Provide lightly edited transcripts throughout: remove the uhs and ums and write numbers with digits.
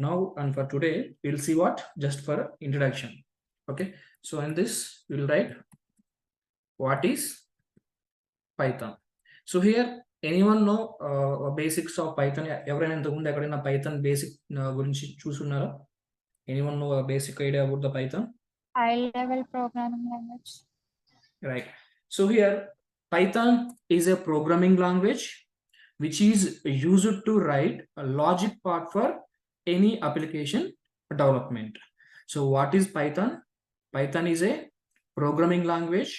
now and for today, we'll see what just for introduction. Okay, so in this, we'll write what is Python. So here, anyone know basics of Python? ఎవరైనా ఇంతకుముందు ఎక్కడైనా Python basic గురించి చూసున్నారా? Anyone know a basic idea about the Python? High level programming language. Right. So here, Python is a programming language which is used to write a logic part for any application development. So what is Python? Python is a programming language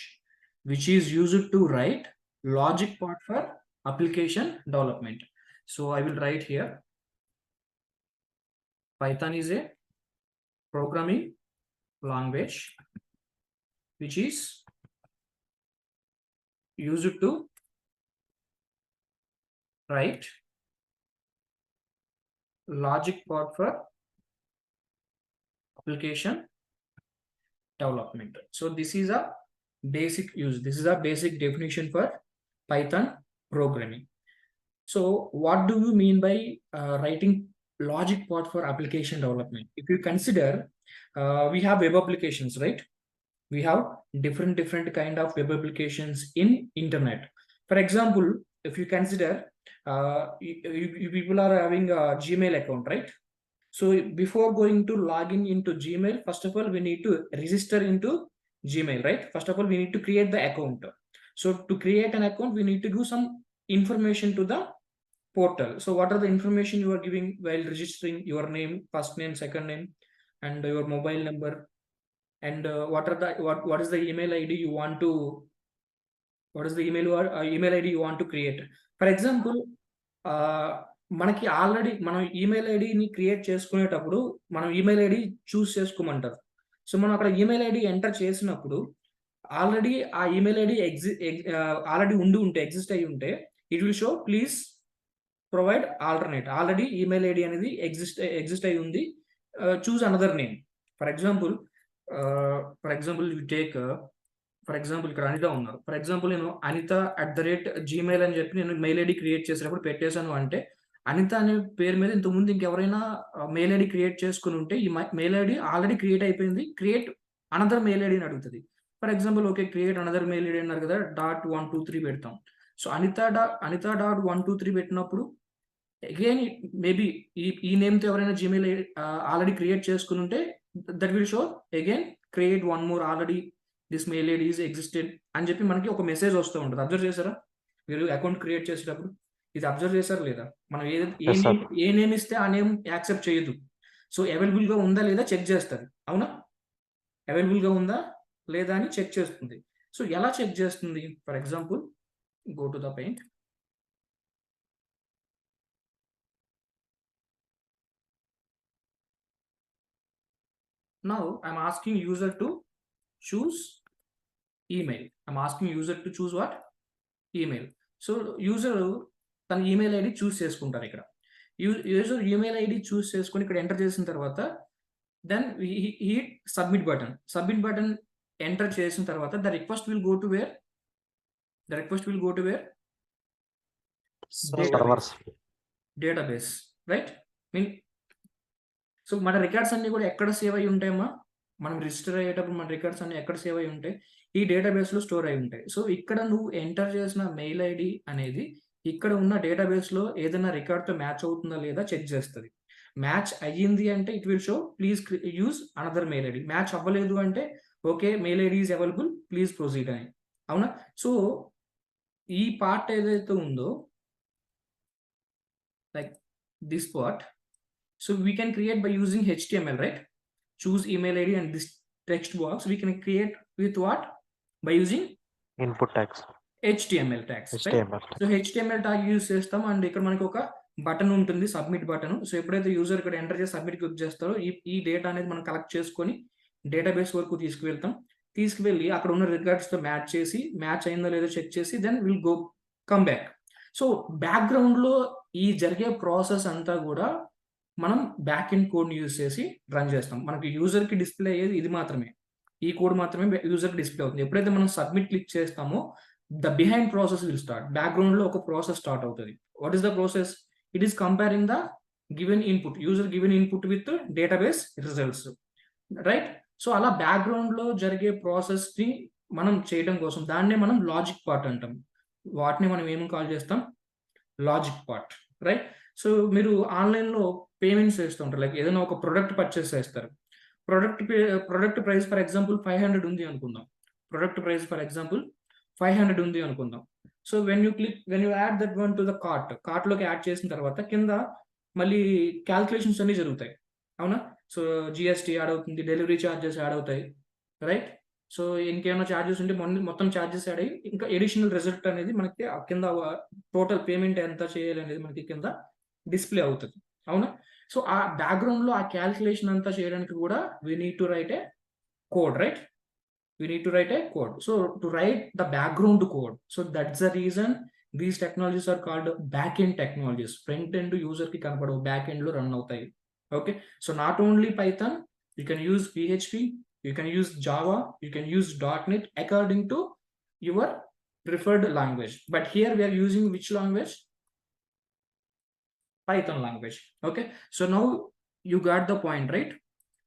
which is used to write logic part for application development. So I will write here, Python is a programming language which is used to write logic part for application development. So this is a basic use. This is a basic definition for Python programming. So what do you mean by writing logic part for application development? If you consider, we have web applications, right? We have different kind of web applications in internet. For example, if you consider, you people are having a Gmail account, right? So before going to login into Gmail, first of all, we need to register into Gmail, right? First of all, we need to create the account. So to create an account, we need to give some information to the portal. So what are the information you are giving while registering? Your name, first name, second name, and your mobile number, and what is the email ID you want to, what is the email ID you want to create? For example, మనకి already మనం email ఐడిని create చేసుకునేటప్పుడు మనం email ID choose చేసుకోమంటారు. So మనం అక్కడ email ID enter చేసినప్పుడు already ఆ ఈమెయిల్ ఐడి ఆల్రెడీ ఉంటే ఎగ్జిస్ట్ అయి ఉంటే it will show please provide alternate. Already email ID అనేది ఎగ్జిస్ట్ అయి ఉంది, choose another name. For example you take, for example ఇక్కడ అనిత ఉన్నారు. ఫర్ ఎగ్జాంపుల్ నేను Anita@gmail అని చెప్పి నేను మెయిల్ ఐడి క్రియేట్ చేసినప్పుడు పెట్టేశాను అంటే, అనిత అనే పేరు మీద ఇంతకుముందు ఇంకెవరైనా మెయిల్ ఐడి క్రియేట్ చేసుకుని ఉంటే ఈ మెయిల్ ఐడి ఆల్రెడీ క్రియేట్ అయిపోయింది, క్రియేట్ అనదర్ మెయిల్ ఐడి అని అడుగుతుంది. For example okay, create another mail ID అన్నారు కదా, .123 పెడతాం. సో Anita.123 పెట్టినప్పుడు అగైన్ మేబీ ఈ నేమ్తో ఎవరైనా జీమెయిల్ ఆల్రెడీ క్రియేట్ చేసుకుని ఉంటే that will show again create one more, already this mail ID is existed అని చెప్పి మనకి ఒక మెసేజ్ వస్తూ ఉంటుంది. అబ్జర్వ్ చేశారా మీరు అకౌంట్ క్రియేట్ చేసేటప్పుడు? ఇది అబ్జర్వ్ చేశారా లేదా? మనం ఏ నేమ్ ఇస్తే ఆ నేమ్ యాక్సెప్ట్ చేయదు. సో అవైలబుల్ గా ఉందా లేదా చెక్ చేస్తుంది. అవునా? అవైలబుల్ గా ఉందా లేదా అని చెక్ చేస్తుంది. సో ఎలా చెక్ చేస్తుంది? For example, go to the paint. Now I'm asking user to choose email. I'm asking user to choose what? Email. So user తన ఈమెయిల్ ఐడి చూస్ చేసుకుంటారు. ఇక్కడ యూజర్ ఈమెయిల్ ఐడి చూస్ చేసుకుని ఇక్కడ ఎంటర్ చేసిన తర్వాత then hit submit button enter చేసిన తర్వాత the request will go to where? Database, right? So మన రికార్డ్స్ అన్ని కూడా ఎక్కడ సేవ్ అయి ఉంటాయమ్మా? మనం రిజిస్టర్ అయ్యేటప్పుడు మన రికార్డ్స్ అన్ని ఎక్కడ సేవ్ అయి ఉంటాయి? ఈ డేటాబేస్ లో స్టోర్ అయి ఉంటాయి. సో ఇక్కడ నువ్వు ఎంటర్ చేసిన మెయిల్ ఐడి అనేది ఇక్కడ ఉన్న డేటాబేస్ లో ఏదైనా రికార్డ్ తో మ్యాచ్ అవుతుందా లేదా చెక్ చేస్తుంది. మ్యాచ్ అయ్యింది అంటే it will show please use another mail ID. Match అవ్వలేదు అంటే okay, mail ID is available, please proceed అని. అవునా? సో ఈ పార్ట్ ఏదైతే ఉందో, like this part, so we can create by using HTML, right? Choose email ID and this text box we can create with what? By using input tags, HTML tags, right? So HTML tag use చేస్తాం and ఇక్కడ మనకి ఒక button ఉంటుంది, submit button. So ఎప్పుడైతే user ఇక్కడ enter చేసి submit click చేస్తారో ఈ డేటా అనేది మనం కలెక్ట్ చేసుకొని డేటాబేస్ వరకు తీసుకువెళ్ళి అక్కడ ఉన్న రికార్డ్స్ తో మ్యాచ్ చేసి, మ్యాచ్ అయిందో లేదో చెక్ చేసి then will come back. So background లో ఈ జరిగే ప్రాసెస్ అంతా కూడా మనం బ్యాక్ ఎండ్ కోడ్ యూజ్ చేసి రన్ చేస్తాం. మనకి యూజర్ కి డిస్ప్లే అయ్యేది ఇది మాత్రమే, ఈ కోడ్ మాత్రమే యూజర్ కి డిస్ప్లే అవుతుంది. ఎప్పుడైతే మనం సబ్మిట్ క్లిక్ చేస్తామో the behind process will start. Background లో ఒక ప్రాసెస్ స్టార్ట్ అవుతుంది. What is the process? It is comparing the given input, user given input with database results, right? So అలా బ్యాక్గ్రౌండ్ లో జరిగే ప్రాసెస్ ని మనం చేయడం కోసం దాన్నే మనం లాజిక్ పార్ట్ అంటాం. వాటిని మనం ఏమని కాల్ చేస్తాం? Logic part, right? సో మీరు ఆన్లైన్ లో పేమెంట్స్ చేస్తూ ఉంటారు, లైక్ ఏదైనా ఒక ప్రొడక్ట్ పర్చేస్ చేస్తారు. ప్రొడక్ట్ ప్రైస్ ఫర్ ఎగ్జాంపుల్ 500 ఉంది అనుకుందాం. ప్రొడక్ట్ ప్రైస్ ఫర్ ఎగ్జాంపుల్ 500 ఉంది అనుకుందాం. So when you add that one to the cart లోకి యాడ్ చేసిన తర్వాత కింద మళ్ళీ క్యాల్కులేషన్స్ అన్ని జరుగుతాయి, అవునా? సో జిఎస్టీ యాడ్ అవుతుంది, డెలివరీ ఛార్జెస్ యాడ్ అవుతాయి, రైట్? సో ఇంకేమైనా ఛార్జెస్ ఉంటే మొత్తం ఛార్జెస్ యాడ్ అయ్యి ఇంకా ఎడిషనల్ రిజల్ట్ అనేది మనకి కింద టోటల్ పేమెంట్ ఎంత చేయాలి అనేది మనకి కింద డిస్ప్లే అవుతుంది, అవునా? సో ఆ బ్యాక్గ్రౌండ్ లో ఆ క్యాల్కులేషన్ అంతా చేయడానికి కూడా we need to write a code, right? We need to write a code. So to write the background code, so that's the reason these technologies are called back-end technologies. Front end user ki kanapadu, back end lo run avutayi. Okay, so not only Python, you can use PHP, you can use Java, you can use .NET according to your preferred language. But here we are using which language? Python language. Okay, so now you got the point, right?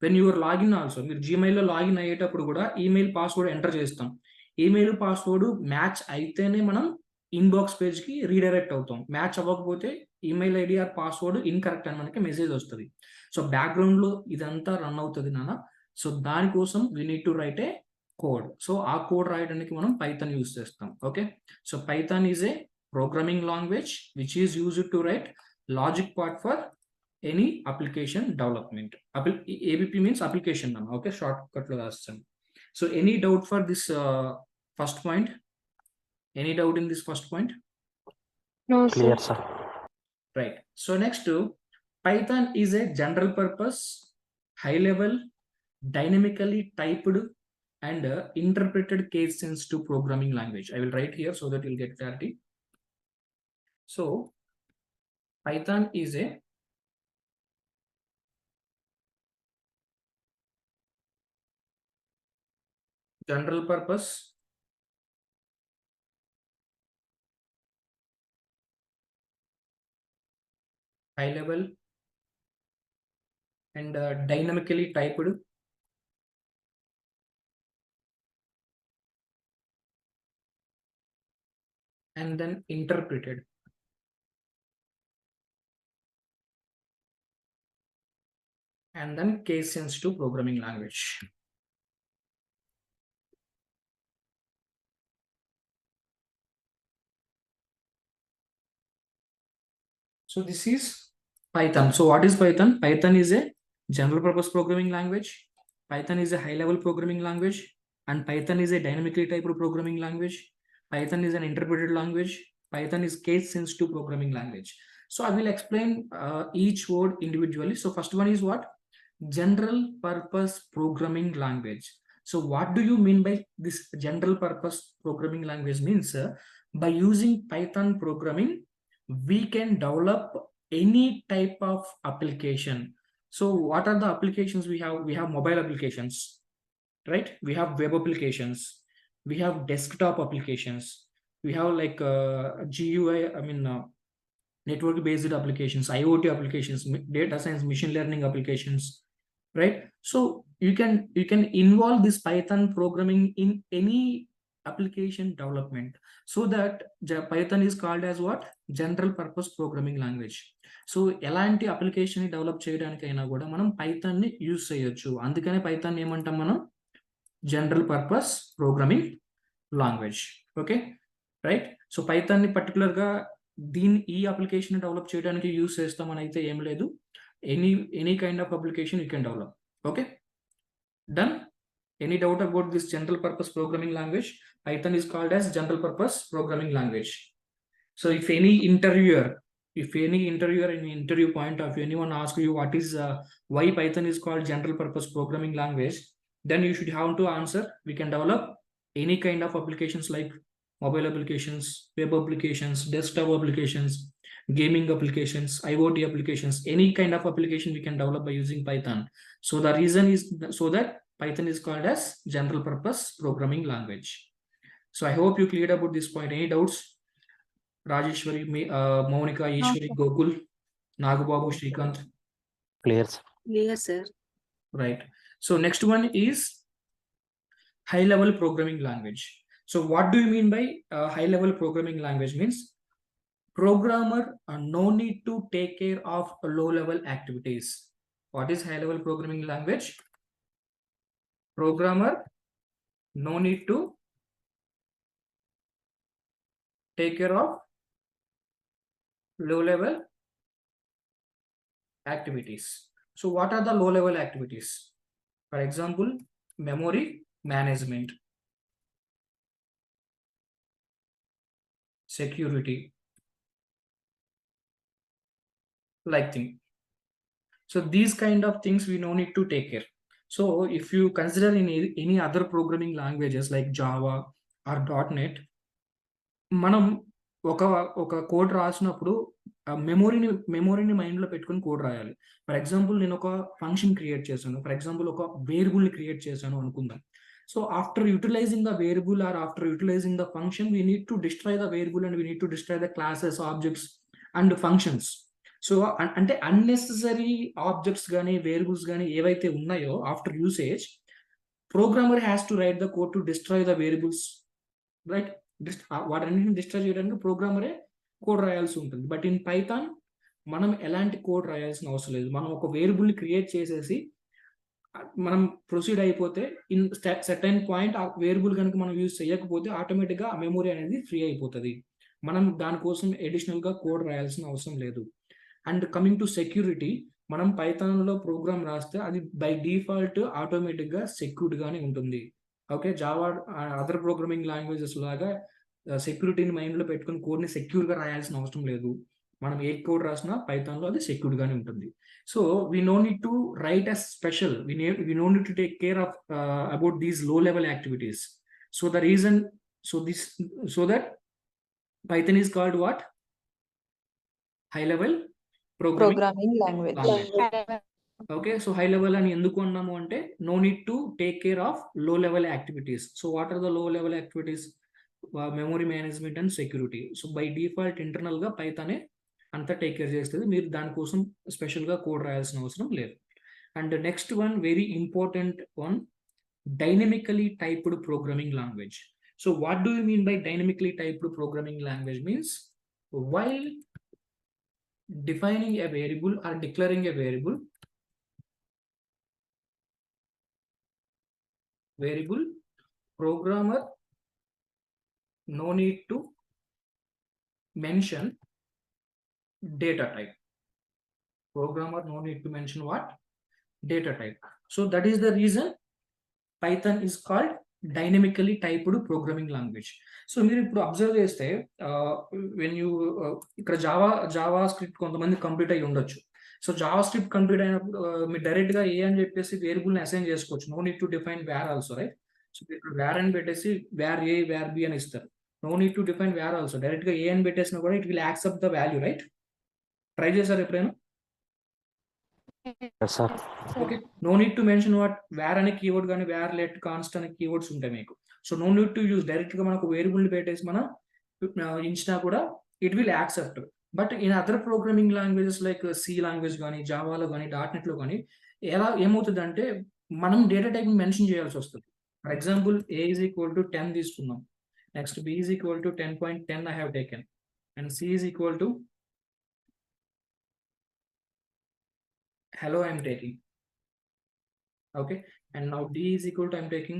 When your login also, మీరు జీమెయిల్లో login అయ్యేటప్పుడు కూడా email password enter చేస్తాం. Email password match అయితేనే మనం inbox పేజ్కి redirect అవుతాం. Match అవ్వకపోతే email ID are password incorrect అని మనకి మెసేజ్ వస్తుంది. సో బ్యాక్గ్రౌండ్లో ఇదంతా రన్ అవుతుంది నాన్న. సో దానికోసం we need to right A code. So ఆ కోడ్ రాయడానికి మనం పైథాన్ యూజ్ చేస్తాం. Okay, so Python is a programming language which is used to right logic part for any application development. APP means application name. Okay, shortcut lo rastam. So any doubt for this first point? Any doubt in this first point? No, Clear, sir. Right. So next, Python is a general purpose, high level, dynamically typed and interpreted case sensitive programming language. I will write here so that you'll get clarity. So Python is a general purpose, high level and dynamically typed and then interpreted. And then case sensitive programming language. So this is Python. So what is Python? Python is a general purpose programming language. Python is a high level programming language, and Python is a dynamically typed programming language. Python is an interpreted language. Python is case sensitive programming language. So I will explain each word individually. So first one is what? General purpose programming language. So what do you mean by this general purpose programming language? Means by using Python programming, we can develop any type of application. So what are the applications we have? We have mobile applications, right? We have web applications, we have desktop applications, we have like GUI, network based applications, IoT applications, data science, machine learning applications, right? So you can involve this Python programming in any application development. So that Python is called as what? General purpose programming language. So ఎలాంటి application develop చేయడానికైనా కూడా మనం Python ని use చేయొచ్చు. అందుకనే Python ఏమంటాం మనం? General purpose programming language. Okay, right? So Python ని పర్టికులర్ గా ఈ అప్లికేషన్ డెవలప్ చేయడానికి యూజ్ చేస్తామని అయితే ఏం లేదు. Any kind of application you can develop. Okay, done. Any doubt about this general purpose programming language? Python is called as general purpose programming language. So if any interviewer in interview point of view, anyone asks you what is why Python is called general purpose programming language, then you should have to answer we can develop any kind of applications like mobile applications, web applications, desktop applications, gaming applications, IoT applications, any kind of application we can develop by using Python. So the reason is so that Python is called as general purpose programming language. So I hope you cleared about this point. Any doubts? Rajeshwari, Monica, Ishwari, Gokul. Nagubabu, Srikanth. Clear, sir. Clear, sir. Right. So next one is high level programming language. So what do you mean by high level programming language? Means programmer no need to take care of low level activities. What is high level programming language? Programmer no need to take care of low level activities. So what are the low level activities? For example, memory management, security, like thing. So these kind of things we no need to take care. So if you consider in any other programming languages like Java or .NET, మనం ఒక code రాసినప్పుడు మెమొరీని మైండ్లో పెట్టుకుని code రాయాలి. For example నేను ఒక function create చేశాను, for example ఒక వేరియబుల్ని క్రియేట్ చేశాను అనుకుందాం. So after utilizing the variable or after utilizing the function we need to destroy the variable and we need to destroy the classes, objects and functions. So అంటే unnecessary objects కానీ variables కానీ ఏవైతే ఉన్నాయో after usage, programmer has to write the code to destroy the variables, right? వాటన్నిటిని destroy చేయడానికి ప్రోగ్రామరే code రాయాల్సి ఉంటుంది. బట్ ఇన్ పైథాన్ మనం ఎలాంటి కోడ్ రాయాల్సిన అవసరం లేదు. మనం ఒక వేరియబుల్ని క్రియేట్ చేసేసి మనం ప్రొసీడ్ అయిపోతే ఇన్ సర్టైన్ పాయింట్ ఆ వేరియబుల్ కనుక మనం యూజ్ చేయకపోతే ఆటోమేటిక్గా ఆ మెమొరీ అనేది ఫ్రీ అయిపోతుంది. మనం దానికోసం అడిషనల్గా కోడ్ రాయాల్సిన అవసరం లేదు. అండ్ కమింగ్ టు సెక్యూరిటీ, మనం పైథాన్లో ప్రోగ్రామ్ రాస్తే అది బై డిఫాల్ట్ ఆటోమేటిక్గా సెక్యూర్డ్గానే ఉంటుంది. Okay, Java other programming languages లాగా సెక్యూరిటీని మైండ్లో పెట్టుకుని కోడ్ని సెక్యూర్గా రాయాల్సిన అవసరం లేదు. మనం ఏ కోడ్ రాసినా పైథాన్లో అది సెక్యూర్డ్గానే ఉంటుంది. So we no need to write a special, we no need to take care of about these low level activities. So the reason, so that Python is called what? High level Programming language. Okay, so high level అని ఎందుకు అన్నాము అంటే no need to take care of low level activities. So what are the low level activities? Memory management and security. So by default internal గా Python అంతా take care చేస్తుంది. మీరు దానికోసం special గా కోడ్ రాయాల్సిన అవసరం లేదు. And next one, very important one, dynamically typed programming language. So what do you mean by dynamically typed programming language? Means while defining a variable or declaring a variable, programmer no need to mention data type. Programmer no need to mention what? Data type. So that is the reason Python is called dynamically typed programming language. So మీరు ఇప్పుడు observe చేస్తే when you ఇక్కడ Java script కొంతమంది complete అయ్యి ఉండొచ్చు. So Java script complete అయినప్పుడు మీరు direct గా ఏ అని చెప్పేసి వేరియబుల్ని అసైన్ చేసుకోవచ్చు. No need to define var also, right? So ఇక్కడ వేర్ అని పెట్టేసి వేర్ ఏ వేర్ బి అని ఇస్తారు. No need to define var also, direct గా ఏ అని పెట్టేసినా కూడా it will accept the value, right? Try చేశారు ఎప్పుడైనా? Okay, no need to mention what var అనే కీవర్డ్ కానీ వేర్ లెట్ కాన్స్ట్ అనే కీవర్డ్స్ ఉంటాయి మీకు. So no need to use, direct గా మనకు వేరియబుల్ పెట్టేసి మనం ఇచ్చినా కూడా it will accept. But in other programming languages like C language కానీ జావాలో కానీ .NET లో కానీ ఏమవుతుంది అంటే మనం డేటా టైప్ మెన్షన్ చేయాల్సి వస్తుంది. For example a is equal to 10 తీసుకున్నాం, next b is equal to 10.10 I have taken, and c is equal to hello I am taking. Okay, and now d is equal to I am taking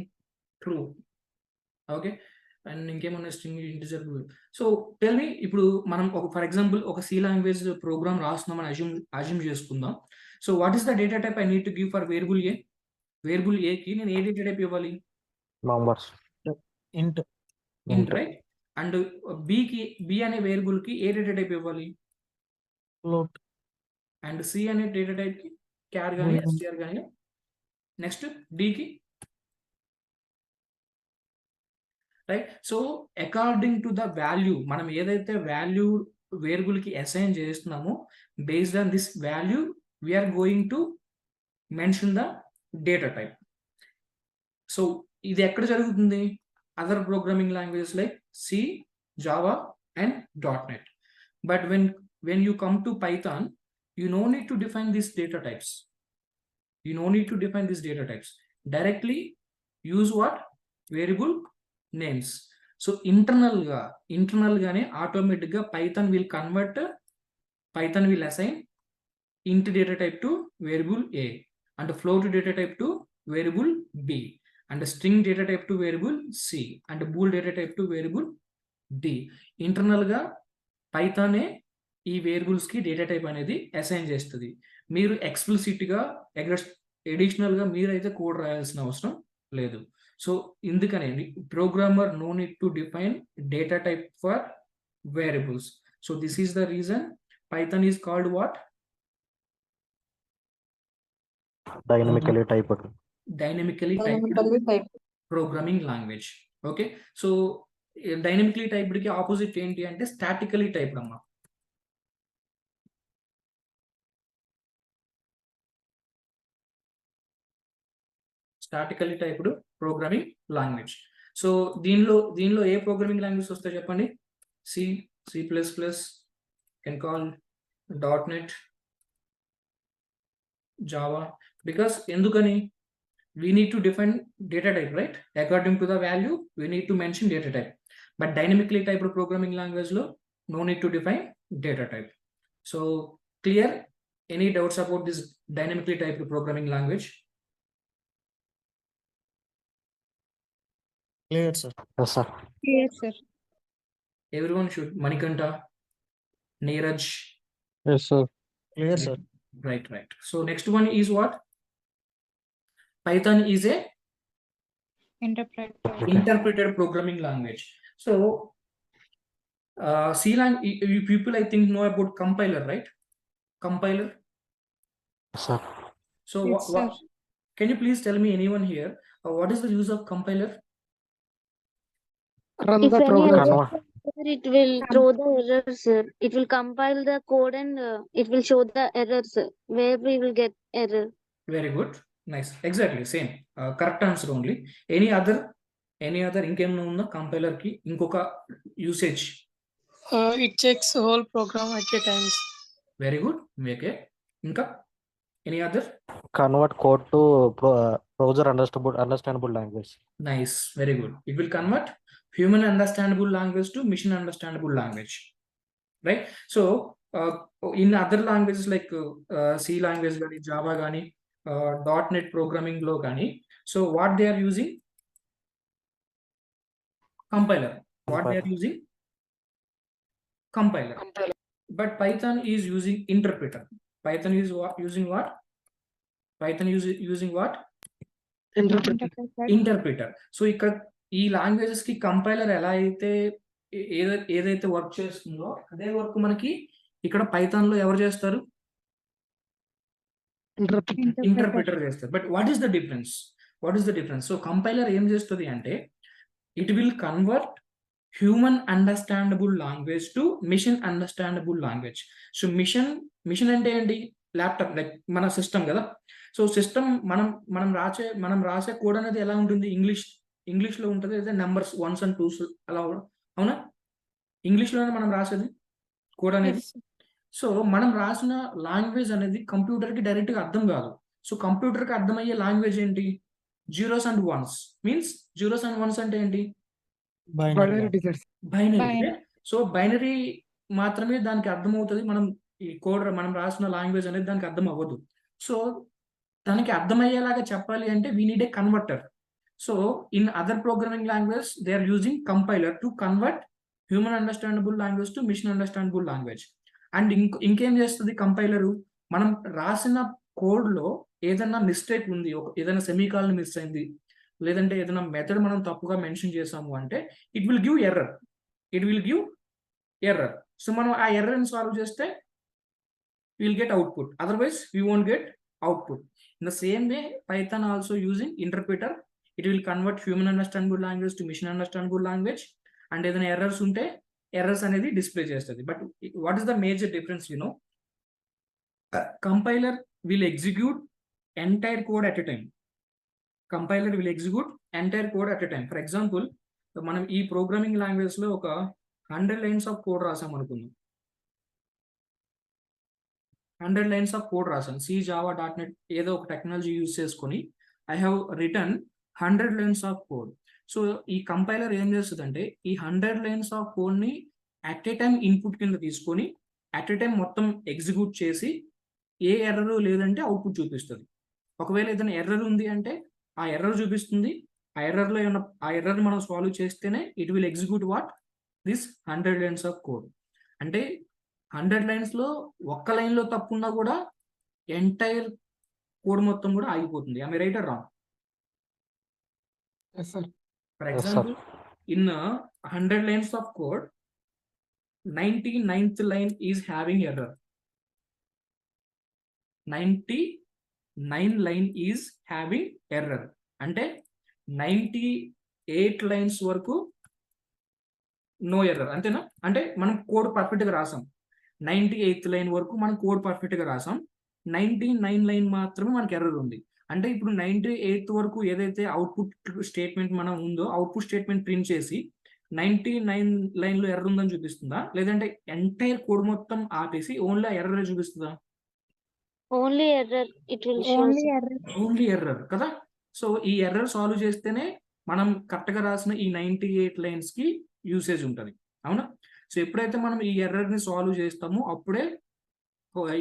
true. Okay, and ఇంకేమన్నా string integer. So tell me, ఇప్పుడు మనం ఒక for example ఒక C language program రాస్తున్నామని assume చేసుకుందాం. So what is the data type I need to give for variable A? Variable A కి నేను ఏ డేటా టైప్ ఇవ్వాలి? Numbers, int, right? And B అనే వేరియబుల్ కి ఏ డేటా టైప్ ఇవ్వాలి? ఫ్లోట్. అండ్ సి అనే డేటా టైప్ కి క్యార్ కానీ ఎస్టిఆర్ కానీ, నెక్స్ట్ డికి, right? So according to the value, మనం ఏదైతే వాల్యూ వేరియబుల్ కి అసైన్ చేస్తున్నామో based on this value we're going to mention the data type. So ఇది ఎక్కడ జరుగుతుంది? Other programming languages like C, Java and .NET. But when you come to Python, you no need to define these data types. You no need to define these data types. Directly use what? Variable names. So internal gaane automatic ga Python will assign int data type to variable A, and float data type to variable B, and string data type to variable C, and bool data type to variable D. Internal ga Python ఈ variables కి data type అనేది assign చేస్తుంది. మీరు explicit గా additional గా మీరైతే code రాయాల్సిన అవసరం లేదు. సో ఇందుకనే programmer no need to define data type for variables. So this is the reason Python is called what? Dynamically typed. Dynamically typed programming language. Okay, so dynamically typed ki opposite enti ante statically typed amma. Statically typed programming language. So దీనిలో ఏ programming language వస్తాయి చెప్పండి? C, C++, can call .NET, Java, because ఎందుకని? We need to define data type, right? According to the value, we need to mention data type. But dynamically typed programming language lo no need to define data type. So clear? Any doubts about this dynamically typed programming language? Clear, sir. Yes, sir. Yes, sir. Everyone should. Manikanta, Neeraj. Yes, sir. Clear, sir. Right. So next one is what? Python is a interpreted programming language. So you people I think know about compiler, right? Compiler. Yes, sir. So Yes, what sir. can you please tell me, anyone here, what is the use of compiler? Run If the any program. error, it will throw the errors. It will compile the code and it will show the errors where we will get error. Very good, nice, exactly same, correct answer only. Any other ఇంకేమైనా ఉందా compiler కి ఇంకొక usage? It checks the whole program at a time. Very good, okay. ఇంకా any other? Convert code to browser understandable language. Nice, very good. It will convert human understandable language to machine understandable language, right? So in other languages like C language gani, Java gani, .NET programming lo gani, so what they are using? Compiler. What they are using? Compiler. But Python is using interpreter. Python is using what? Python using what? Interpreter. So ఇక్కడ ఈ languages కి compiler ఎలా అయితే ఏదైతే work చేస్తుందో అదే work మనకి ఇక్కడ పైథాన్ లో ఎవరు చేస్తారు? ఇంటర్ప్రిటర్ చేస్తారు. But what is the difference? So compiler ఏం చేస్తుంది అంటే it will convert human understandable language to machine understandable language. So machine అంటే ఏంటి? ల్యాప్టాప్, లైక్ మన సిస్టమ్ కదా. సో సిస్టమ్ మనం రాసే కోడ్ అనేది ఎలా ఉంటుంది? ఇంగ్లీష్ లో ఉంటుంది, లేదా నెంబర్స్ 1s and 2s అలా, అవునా? ఇంగ్లీష్ లోనే మనం రాసేది కోడ్ అనేది. సో మనం రాసిన లాంగ్వేజ్ అనేది కంప్యూటర్ కి డైరెక్ట్ గా అర్థం కాదు. సో కంప్యూటర్ కి అర్థమయ్యే లాంగ్వేజ్ ఏంటి? 0s and 1s. Means 0s and 1s అంటే ఏంటి? బైనరీ. సో బైనరీ మాత్రమే దానికి అర్థమవుతుంది. ఈ కోడ్ మనం రాసిన లాంగ్వేజ్ అనేది దానికి అర్థం అవ్వదు. సో దానికి అర్థమయ్యేలాగా చెప్పాలి అంటే we need a converter. So in other programming language they are using compiler to convert human understandable language to machine understandable language. And ఇంకేం చేస్తుంది కంపైలరు? మనం రాసిన కోడ్ లో ఏదైనా మిస్టేక్ ఉంది, ఏదైనా సెమీకాలన్ మిస్ అయింది, లేదంటే ఏదైనా మెథడ్ మనం తప్పుగా మెన్షన్ చేసాము అంటే it will give error. So మనం ఆ ఎర్రర్ని సాల్వ్ చేస్తే we'll get output, otherwise we won't get output. In the same way, Python also using interpreter, it will convert human understandable language to machine understandable language, and ఏదైనా errors ఉంటే errors అనేది display చేస్తుంది. But what is the major difference? Compiler will execute entire code at a time. For example, మనం ఈ programming language లో ఒక 100 lines of code రాసాం అనుకుందాం. 100 లైన్స్ ఆఫ్ కోడ్ రాసాను. సి జావా డాట్ నెట్ ఏదో ఒక టెక్నాలజీ యూజ్ చేసుకొని I have return 100 lines of code. So ఈ కంపైలర్ ఏం చేస్తుందంటే ఈ 100 లైన్స్ ఆఫ్ కోడ్ని అట్ ఏ టైం ఇన్పుట్ కింద తీసుకొని అట్ ఏ టైం మొత్తం ఎగ్జిక్యూట్ చేసి ఏ ఎర్రర్ లేదంటే అవుట్పుట్ చూపిస్తుంది. ఒకవేళ ఏదైనా ఎర్రర్ ఉంది అంటే ఆ ఎర్రర్ చూపిస్తుంది. ఆ ఎర్రర్లో ఏమన్నా ఆ ఎర్రర్ మనం సాల్వ్ చేస్తేనే it will execute what this 100 lines of code. అంటే 100 లైన్స్లో ఒక్క లైన్లో తప్పు ఉన్నా కూడా ఎంటైర్ కోడ్ మొత్తం కూడా ఆగిపోతుంది. ఆమె right or wrong? Yes, sir. For Yes, sir. example, in 100 lines of code, 99th line is having error. 99 line is having error. అంటే 98 లైన్స్ వరకు నో ఎర్రర్, అంతేనా? అంటే మనం కోడ్ పర్ఫెక్ట్గా రాసాం. 98th లైన్ వరకు మనం కోడ్ పర్ఫెక్ట్గా రాసాం. 99 లైన్ మాత్రమే మనకి ఎర్రర్ ఉంది. అంటే ఇప్పుడు 98th వరకు ఏదైతే అవుట్పుట్ స్టేట్మెంట్ మనం ఉందో అవుట్పుట్ స్టేట్మెంట్ ప్రింట్ చేసి 99 లైన్లో ఎర్రర్ ఉందని చూపిస్తుందా, లేదంటే ఎంటైర్ కోడ్ మొత్తం ఆపేసి ఓన్లీ ఎర్రర్ చూపిస్తుందా? Only error it will show. Only sir. error. Only error కదా. సో ఈ ఎర్రర్ సాల్వ్ చేస్తేనే మనం కరెక్ట్గా రాసిన ఈ 98 లైన్స్కి యూసేజ్ ఉంటుంది, అవునా? సో ఎప్పుడైతే మనం ఈ ఎర్రర్ని సాల్వ్ చేస్తామో అప్పుడే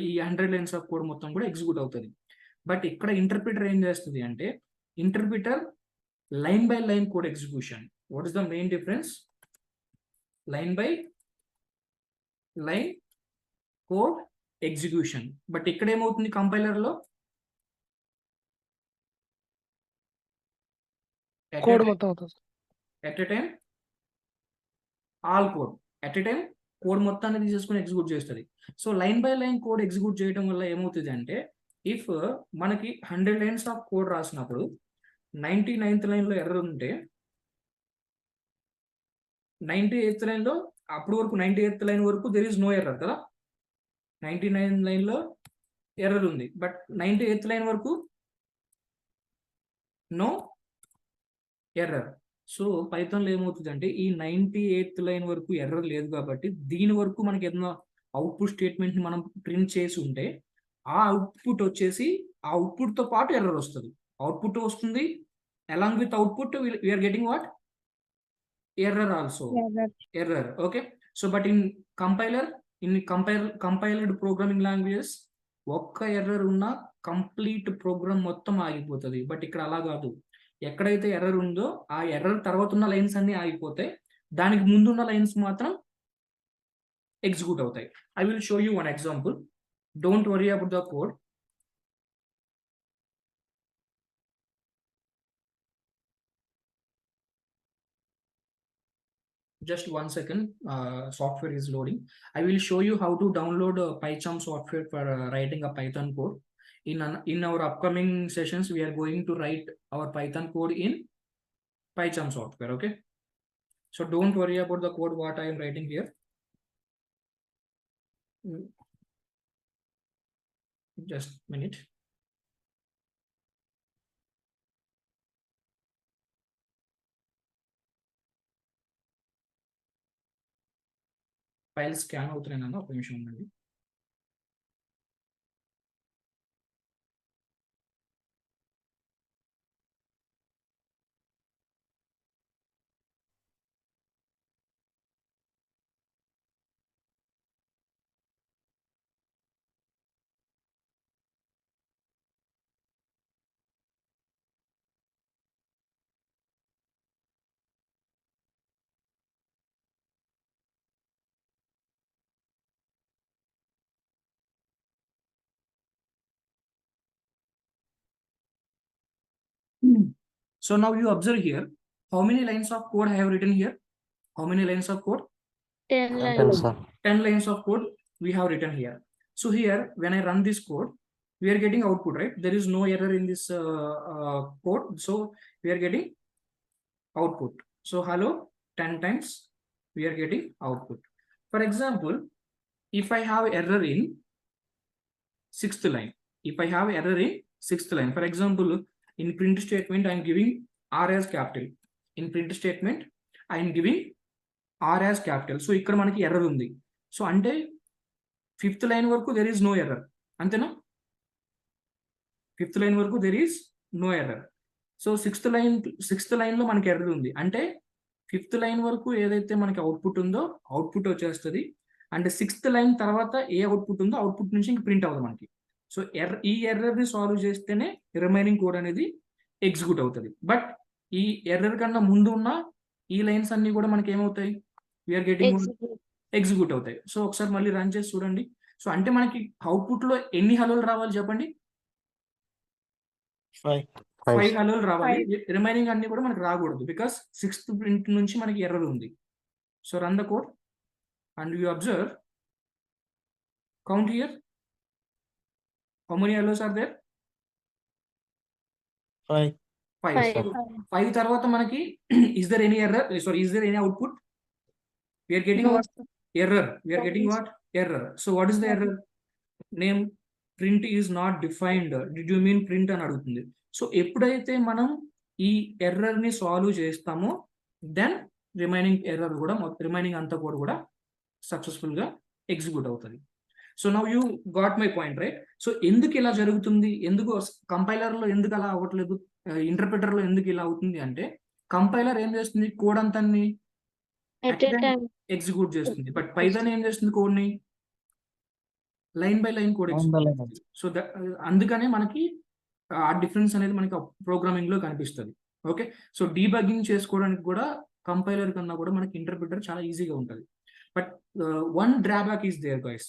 ఈ 100 లైన్స్ ఆఫ్ కోడ్ మొత్తం కూడా ఎగ్జిక్యూట్ అవుతుంది. బట్ ఇక్కడ ఇంటర్ప్రిటర్ ఏం చేస్తుంది అంటే interpreter line by line code execution. What is the main difference? Line by line code execution. But ఇక్కడ ఏమవుతుంది కంపైలర్లో కోడ్ మొత్తం అవుతుంది. At a time all code at a time code మొత్తాన్ని తీసేసుకుని ఎగ్జిక్యూట్ చేస్తుంది. So line by line code execute చేయడం వల్ల ఏమవుతుంది అంటే ఇఫ్ మనకి 100 లైన్స్ ఆఫ్ కోడ్ రాసినప్పుడు 99th లైన్లో ఎర్రర్ ఉంటే 98th లైన్లో అప్పటి వరకు 98th లైన్ వరకు దెర్ ఈజ్ నో ఎర్రర్ కదా. 99 లైన్లో ఎర్రర్ ఉంది, బట్ 98th లైన్ వరకు నో ఎర్రర్. సో పైథాన్లో ఏమవుతుంది అంటే ఈ 98th లైన్ వరకు ఎర్రర్ లేదు కాబట్టి దీని వరకు మనకి ఏదైనా అవుట్పుట్ స్టేట్మెంట్ని మనం ప్రింట్ చేసి ఉంటే ఆ అవుట్పుట్ వచ్చేసి ఆ అవుట్పుట్తో పాటు ఎర్రర్ వస్తుంది. అవుట్పుట్ వస్తుంది, along with output we are getting what error also. Error. Error, okay. So but in compiled programming languages ఒక్క ఎర్రర్ ఉన్న కంప్లీట్ ప్రోగ్రామ్ మొత్తం ఆగిపోతుంది. బట్ ఇక్కడ అలా కాదు. ఎక్కడైతే ఎర్రర్ ఉందో ఆ ఎర్రర్ తర్వాత ఉన్న లైన్స్ అన్ని ఆగిపోతాయి, దానికి ముందున్న లైన్స్ మాత్రం ఎగ్జిక్యూట్ అవుతాయి. I will show you one example. Don't worry about the code. Just 1 second, software is loading. I will show you how to download PyCharm software for writing a Python code. In our upcoming sessions, we are going to write our Python code in PyCharm software, okay? So don't worry about the code what I am writing here. Just a minute. File scan అవుతున్నాయి, ఒక నిమిషం ఉండండి. So now you observe here, how many lines of code I have written here? How many lines of code? 10 10, lines. sir. 10 lines of code we have written here. So here, when I run this code, we are getting output, right? There is no error in this code. So we are getting output. So hello, 10 times we are getting output. For example, if I have error in 6th line, if I have error in 6th line, for example, in print statement, I am giving R as capital. In print statement, I am giving R as capital. So ఇక్కడ మనకి error ఉంది. So అంటే 5th line వరకు there is no error. అంతేనా? 5th line వరకు there is no error. So 6th లైన్లో మనకి error ఉంది అంటే 5th లైన్ వరకు ఏదైతే మనకి అవుట్పుట్ ఉందో అవుట్పుట్ వచ్చేస్తుంది. అంటే 6th లైన్ తర్వాత ఏ అవుట్పుట్ ఉందో అవుట్పుట్ నుంచి ఇంక ప్రింట్ అవ్వదు మనకి. సో ఈ ఎర్రర్ని సాల్వ్ చేస్తేనే రిమైనింగ్ కోడ్ అనేది ఎగ్జిక్యూట్ అవుతుంది. బట్ ఈ ఎర్రర్ కన్నా ముందు ఉన్న ఈ లైన్స్ అన్ని కూడా మనకి ఏమవుతాయి? వీఆర్ గెటింగ్ ఎగ్జిక్యూట్ అవుతాయి. సో ఒకసారి మళ్ళీ రన్ చేసి చూడండి. సో అంటే మనకి అవుట్పుట్లో ఎన్ని హలోలు రావాలి చెప్పండి? 5 హలోలు రావాలి. రిమైనింగ్ అన్ని కూడా మనకి రాకూడదు బికాస్ 6th ప్రింట్ నుంచి మనకి ఎర్రర్ ఉంది. So run the code and you observe, count here, how many hellos are there? 5. 5 తర్వాత మనకి is there any error? Sorry, is there any output? We are getting what? Error. We are getting what? Error. So what is the error? Name print is not defined. Did you mean print అని అడుగుతుంది. So ఎప్పుడైతే మనం ఈ error ని solve చేస్తామో then remaining అంతా కూడా successful గా ఎగ్జిక్యూట్ అవుతుంది. So now you got my point right? So ఎందుకు ఇలా జరుగుతుంది? ఎందుకు కంపైలర్ లో ఎందుకు అలా అవ్వట్లేదు? ఇంటర్ప్రిటర్ లో ఎందుకు ఇలా అవుతుంది అంటే కంపైలర్ ఏం చేస్తుంది? కోడ్ అంతా ఎగ్జిక్యూట్ చేస్తుంది. బట్ పైథాన్ ఏం చేస్తుంది? కోడ్ ని line by line code execute. So అందుకనే మనకి ఆ డిఫరెన్స్ అనేది మనకి ప్రోగ్రామింగ్ లో కనిపిస్తుంది. ఓకే, సో డీబగ్గింగ్ చేసుకోవడానికి కూడా కంపైలర్ కన్నా కూడా మనకి ఇంటర్ప్రిటర్ చాలా ఈజీగా ఉంటుంది. But one drawback is there guys.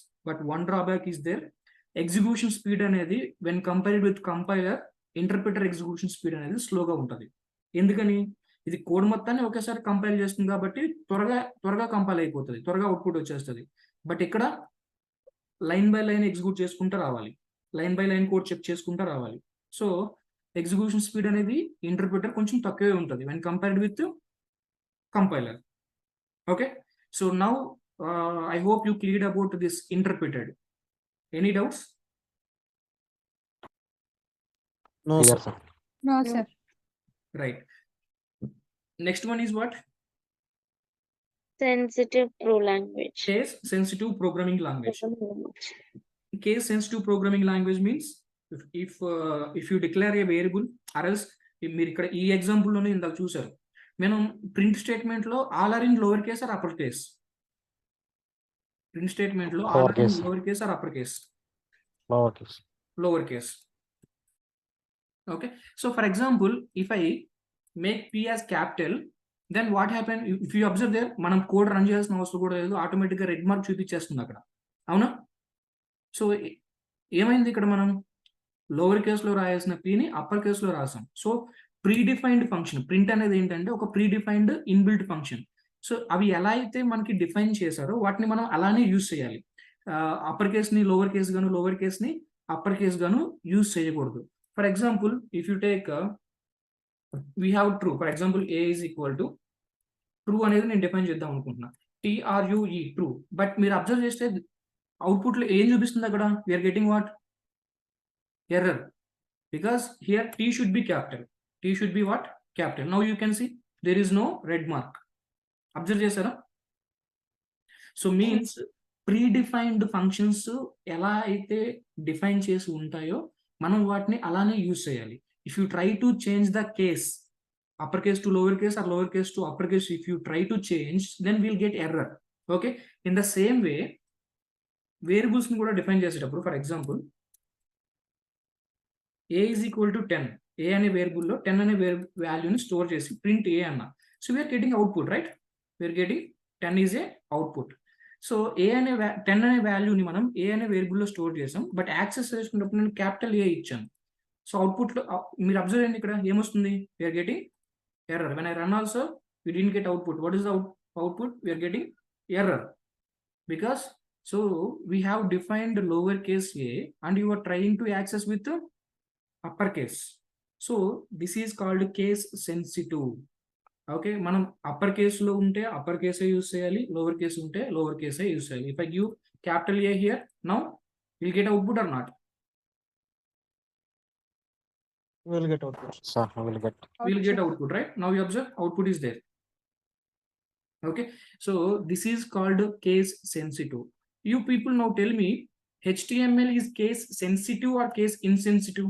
Execution speed అనేది when compared with compiler, interpreter execution speed అనేది స్లోగా ఉంటుంది. ఎందుకని? ఇది కోడ్ మొత్తాన్ని ఒకేసారి కంపైల్ చేస్తుంది కాబట్టి త్వరగా కంపైల్ అయిపోతుంది, త్వరగా అవుట్పుట్ వచ్చేస్తుంది. బట్ ఇక్కడ లైన్ బై లైన్ ఎగ్జిక్యూట్ చేసుకుంటూ రావాలి, line by line code check చేసుకుంటూ రావాలి. సో ఎగ్జిక్యూషన్ స్పీడ్ అనేది ఇంటర్ప్రిటర్ కొంచెం తక్కువే ఉంటుంది when compared with compiler. Okay, so now I hope you cleared about this interpreted. Any doubts? No, Clear, sir. sir. No, sir. Right. Next one is what? sensitive pro language. Case sensitive programming language. Case sensitive programming language means if you declare a variable or else మీరు ఇక్కడ ఈ example లోనే ఇందాక చూసారు, మనం print statement లో all are in lower case or upper case. Print statement లో all are in lower case or upper case? Lower case. Okay, so for example, if I make P as capital, then what happen? If you observe there, మనం code run చేయాల్సిన అవసరం కూడా లేదు, ఆటోమేటిక్గా red mark చూపించేస్తుంది అక్కడ. అవునా? So ఏమైంది ఇక్కడ? మనం లోవర్ కేసులో రాయాల్సిన పీని అప్పర్ కేసులో రాసాం. సో ప్రీడిఫైన్డ్ ఫంక్షన్ ప్రింట్ అనేది ఏంటంటే ఒక ప్రీడిఫైన్డ్ ఇన్బిల్ట్ ఫంక్షన్. సో అవి ఎలా అయితే మనకి డిఫైన్ చేశారో వాటిని మనం అలానే యూజ్ చేయాలి. అప్పర్ కేస్ని లోవర్ కేస్ గాను, లోవర్ కేస్ని అప్పర్ కేస్ గాను యూజ్ చేయకూడదు. For example, if you take we have true. For example, a is equal to true అనేది నేను డిఫైన్ చేద్దాం అనుకుంటున్నా, TRUE ట్రూ. బట్ మీరు అబ్జర్వ్ చేస్తే అవుట్పుట్ లో ఏం చూపిస్తుంది అక్కడ? We're getting what? Error. Because here T should be capital. T should be what? Capital. Now you can see there is no red mark. Observe చేశారా? So means predefined functions ఎలా అయితే define చేసి ఉంటాయో మనం వాటిని అలానే యూజ్ చేయాలి. If you try to change the case, upper case to lower case or lower case to upper case, if you try to change then will get error. Okay, in the same way variables ని కూడా define చేసేటప్పుడు, for example a is equal to 10, a అనే variable లో 10 అనే వాల్యూని store చేసి print a అన్న. So we're getting output, right? We're getting 10 is A output. So ఏ అనే 10 అనే వాల్యూని మనం ఏ అనే వేరియబుల్లో స్టోర్ చేసాం, బట్ యాక్సెస్ చేసుకున్నప్పుడు నేను క్యాపిటల్ ఏ ఇచ్చాను. సో అవుట్పుట్లో మీరు అబ్జర్వ్ చేయండి, ఇక్కడ ఏమొస్తుంది? We're getting error. When I run also we didn't get output. What is the output? We are getting error because so we have defined lower case a and you are trying to access with upper case. So this is called case sensitive. Okay, మనం upper కేసులో ఉంటే upper కేసే use చేయాలి, lower case ఉంటే lower కేసే use చేయాలి. If I give capital A here, now will get output or not? We'll get output. Sir, we'll get output, right? Now you observe output is there. Okay, so this is called case sensitive. You people now tell me, HTML is case sensitive or case insensitive?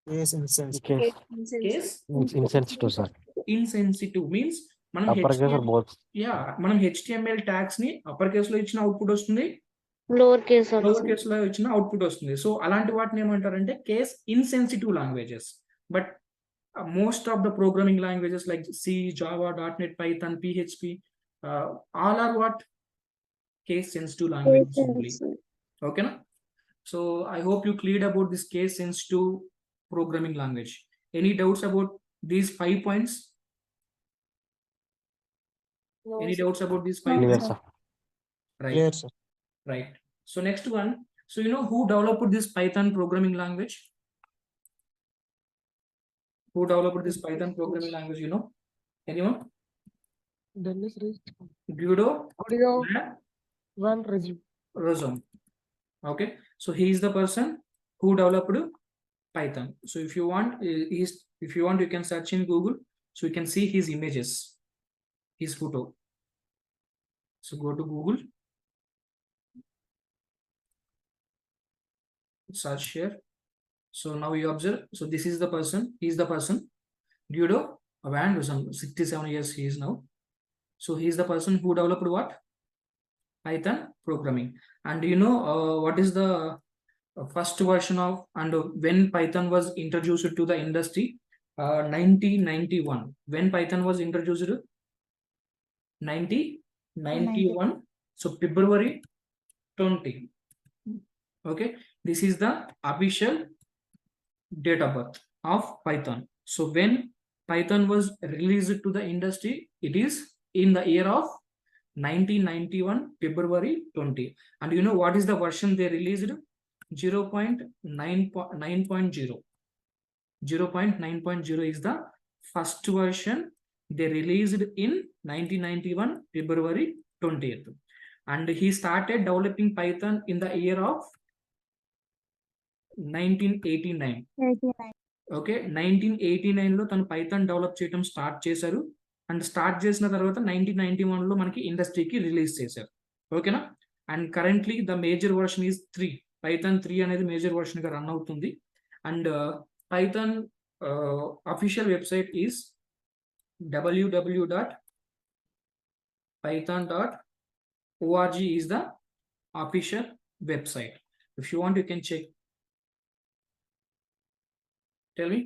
Case instance. Case Case insensitive, sir. insensitive means మనం Upper case or HTML both? మనం HTML tags ని upper case లో ఇచ్చిన output వస్తుంది, lower case lower also. Case లో ఇచ్చిన output వస్తుంది. So అలాంటి వాటిని ఏమంటారంటే case insensitive languages. But most of the programming languages like C, Java, .NET, Python, PHP, all are what? Case sensitive languages only. ఓకేనా? So I hope you cleared about this case sensitive programming language. Any doubts about these 5 points? Any doubts about these 5 Clear, points? sir. Right. Clear, sir. Right. So next one. So you know who developed this Python programming language? Who developed this Python programming language? You know? Anyone? Dennis Guido Audio Van Rossum. Okay. So he is the person who developed Python. So if you want, you can search in Google. So you can see his images, his photo. So go to Google. Search here. So now you observe. So this is the person. He is the person. Guido Van Rossum. 67 years he is now. So he is the person who developed what? Python programming. And you know what is the first version of, and when Python was introduced to the industry? 1991. When Python was introduced? 1991. So February 20. Okay, this is the official date of birth of Python. So when Python was released to the industry, it is in the year of 1991 February 20. And you know what is the version they released? 0.9.0. 0.9.0 is the first version they released in 1991 February 20th. And he started developing Python in the year of 1989. 89. Okay, 1989లో తను Python develop చేయడం start చేశారు. And start చేసిన తర్వాత 1991లో మనకి ఇండస్ట్రీకి release చేశారు. ఓకేనా? And currently the major version is 3. Python 3 అనేది మేజర్ వర్షన్ గా రన్ అవుతుంది. And Python official website is www.python.org is the official website. If you want, you can check. Tell me.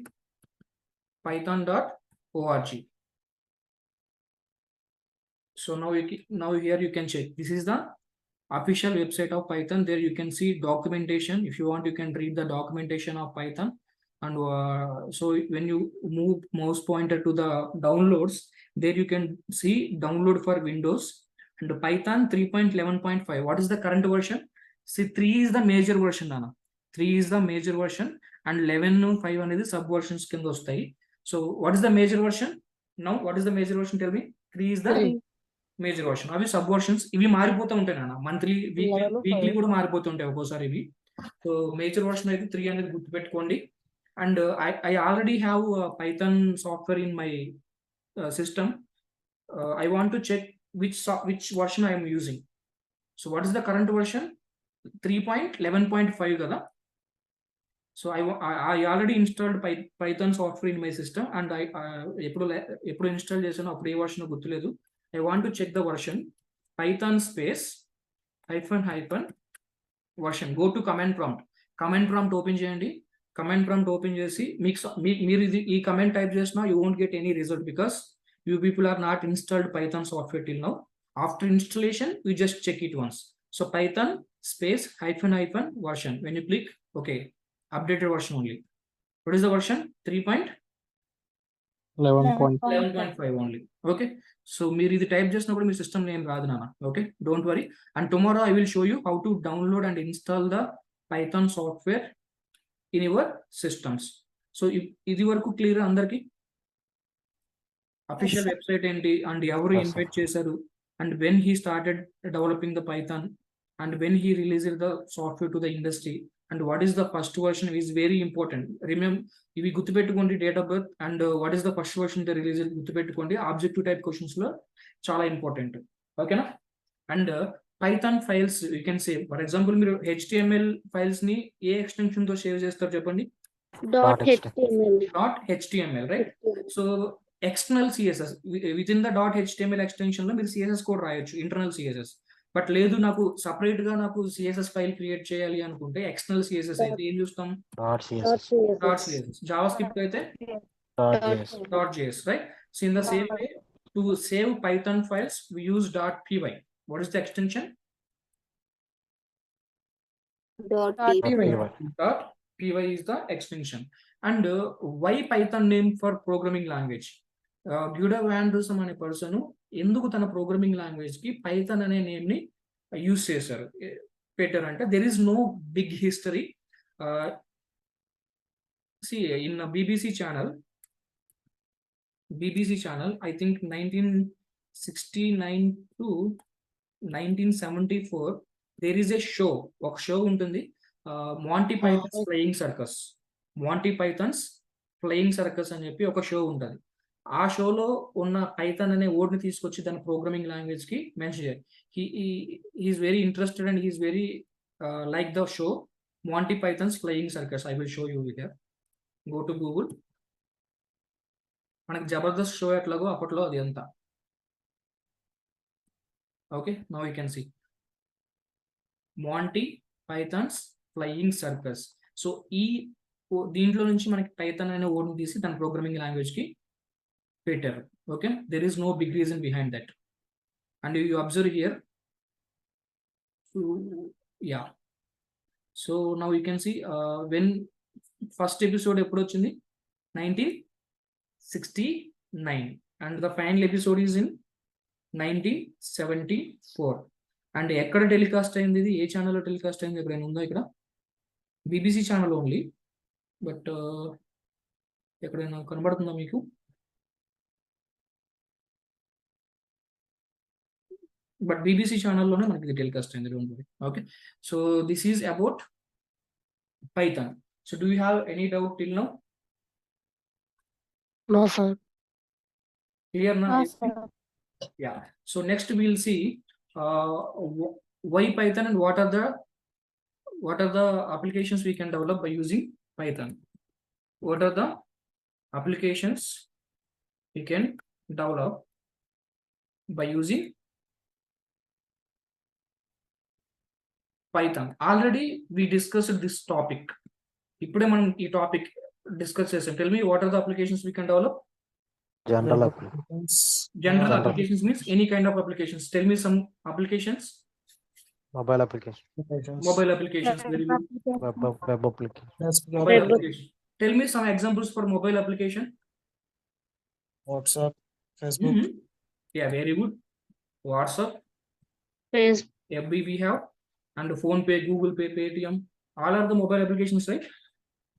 Python.org. So now here you can check. This is the official website of Python. There you can see documentation. If you want, you can read the documentation of Python. And so when you move mouse pointer to the downloads, there you can see download for Windows and Python 3.11.5. What is the current version? See, 3 is the major version, Nana. 3 is the major version and 11.5 అనేది sub versions కింద వస్తాయి. So what is the major version? Now what is the major version? Tell me. 3 is the major version. అవి sub versions, ఇవి మారిపోతూ ఉంటాయి నాన్న. Monthly, weekly కూడా మారిపోతుంటాయి ఒక్కోసారి ఇవి. సో మేజర్ వర్షన్ అయితే 3 అనేది గుర్తుపెట్టుకోండి. And I already have Python software in my system. I want to check which version I'm using. So what is the current version? 3.11.5 కదా. So I already installed Python software in my system and I ఎప్పుడు install చేశానో అప్పుడు ఏ version గుర్తులేదు. I want to check the version. Python space hyphen version. Go to command prompt. Command prompt open చేయండి. Command prompt open చేసి మీరు ఈ command type చేసినా you won't get any result because you people are not installed Python software till now. After installation, you just check it once. So Python space hyphen version. When you click, okay, updated version only. What is the version? 3.11.5 only. Okay. So మీరు ఇది type చేసినప్పుడు మీ system name రాదు నాన్న. Okay, don't worry. And tomorrow I will show you how to download and install the Python software in your systems. So ఇది వరకు clear అందరికి? Official website ఏంటి and ఎవరు ఇన్వైట్ చేశారు and when he started developing the Python and when he released the software to the industry and what is the first version is very important. ఇవి గుర్తుపెట్టుకోండి. Date of birth and what is the first version the release గుర్తుపెట్టుకోండి. Objective type questions లో చాలా important. ఓకేనా? And Python files you can save. For example మీరు HTML files ని ఏ extension తో save చేస్తారు చెప్పండి? .html. .html, right? So external CSS with in the .html extension లో మీరు CSS కోడ్ రాయొచ్చు, ఇంటర్నల్ CSS. బట్ లేదు నాకు సపరేట్ గా నాకు CSS ఫైల్ క్రియేట్ చేయాలి అనుకుంటే ఎక్స్టర్నల్ CSS అయితే ఏం చూస్తాం? .css. జావా స్క్రిప్ట్ అయితే .js, right? So in the same way, to save Python files, we use .py. What is the extension? .py. .py is the extension. And why Python name for programming language? Guido van Rossum అనే person ఎందుకు తన programming language కి Python అనే name ని use చేశారు పెట్టారు అంటే there is no big history. See in a BBC channel, I think 1969 to 1974 there is a show, ఒక షో ఉంటుంది, Monty Python's Flying Circus. Monty Python's Flying Circus అని చెప్పి ఒక షో ఉంటుంది. ఆ షోలో ఉన్న పైథాన్ అనే వర్డ్ ని తీసుకొచ్చి దాని ప్రోగ్రామింగ్ లాంగ్వేజ్ కి మెన్షన్ చేయాలి. He is very interested and he is very like the show Monty Python's Flying Circus. I will show you here. Go to Google. మనకి జబర్దస్త్ షో ఎట్లాగో అప్పట్లో అది అంతా. Okay, now you can see Monty Python's Flying Circus. So దీంట్లో నుంచి మనకి Python అనే word ని తీసి తన ప్రోగ్రామింగ్ లాంగ్వేజ్ కి పెట్టారు. Okay, there is no big reason behind that. And you observe here, yeah. So now you can see when first episode ఎప్పుడు వచ్చింది? 1969 and the final episode is in 1974. And ఎక్కడ telecast అయింది ఇది? ఏ ఛానల్లో telecast అయింది? ఎక్కడైనా ఉందో ఇక్కడ? BBC channel only. బట్ ఎక్కడైనా కనబడుతుందా మీకు? బట్ BBC ఛానల్లోనే మనకి ఇది టెలికాస్ట్ అయింది. Don't worry. Okay, so this is about Python. So do you have any doubt till now? No, sir. Clear now? sir. Yeah. So next we will see why Python and what are the applications we can develop by using Python. What are the applications we can develop by using Python? Already we discussed this topic. ఇప్పుడే మనం ఈ topic discuss చేసాం. Tell me what are the applications we can develop? General General applications means any kind of applications. Tell me some applications. mobile application, Mobile applications. Very good. web application, Mobile application. Tell me some examples for mobile application. WhatsApp, Facebook. Yeah, very good. WhatsApp, Facebook. FB we have, and PhonePe, Google Pay, Paytm. All are the mobile applications, right?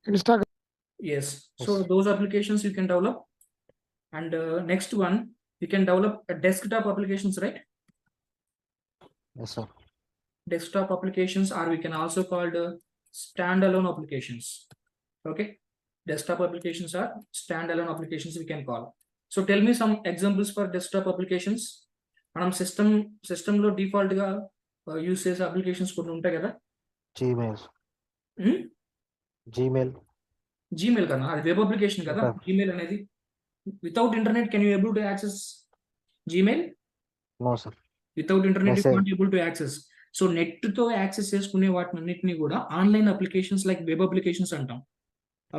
Instagram. Yes. So those applications you can develop. And next one, you can develop desktop applications, right? yes sir, Desktop applications, or we can also called standalone applications. Okay, desktop applications are standalone applications we can call. So tell me some examples for desktop applications. మనం system లో default గా use చేసే applications కొన్ని ఉంటాయి కదా? Gmail కదా, అది web application కదా. జీమెయిల్ అనేది without internet can you able to access Gmail? no sir, without internet you Yes, sir. Can't able to access. So net తో యాక్సెస్ చేసుకునే వాటిని అన్నిటిని కూడా online applications like web applications అంటాం.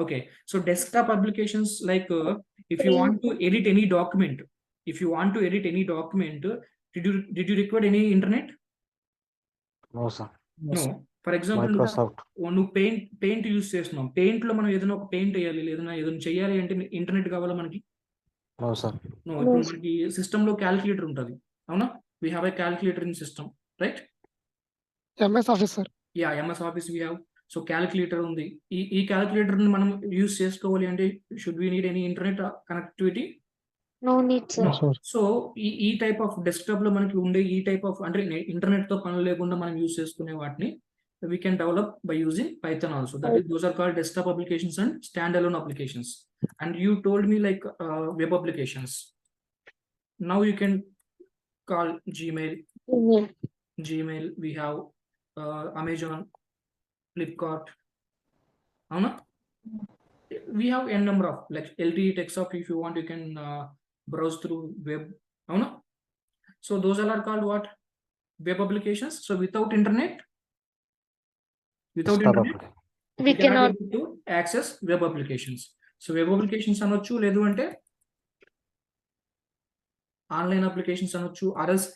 Okay, so desktop applications like if you want to edit any document, did you require any internet? no sir, No. For example Microsoft, నువ్వు paint use చేస్తున్నావు. Paint లో మనం ఏదైనా ఒక paint వేయాలి, ఏదైనా చేయాలి అంటే ఇంటర్నెట్ కావాలా మనకి? no sir, no. ఇప్పుడు మనకి సిస్టమ్ లో క్యాలిక్యులేటర్ ఉంటుంది, అవునా? We have a calculator in system, right? MS Office, sir. Yeah, MS office we have. So calculator ఉంది. ఈ క్యాలిక్యులేటర్ ని మనం యూస్ చేసుకోవాలి అంటే should we need any internet connectivity? No need, sir. No. So ఈ type of desktop లో మనకి ఉండే ఈ టైప్ ఆఫ్ అంటే ఇంటర్నెట్ తో పనులు లేకుండా మనం యూస్ చేసుకునే వాటిని we can develop by using Python also. That is, those are called desktop applications and standalone applications. And you told me like web applications. Now you can call Gmail, Gmail, we have Amazon, Flipkart. Avuna? We have n number of like LTE TechSoft. If you want, you can browse through web. Avuna? So those all are called what? Web applications. So without internet, Desktop application. We cannot. able to access web applications. So web applications అనొచ్చు, లేదు అంటే online applications అనొచ్చు, or else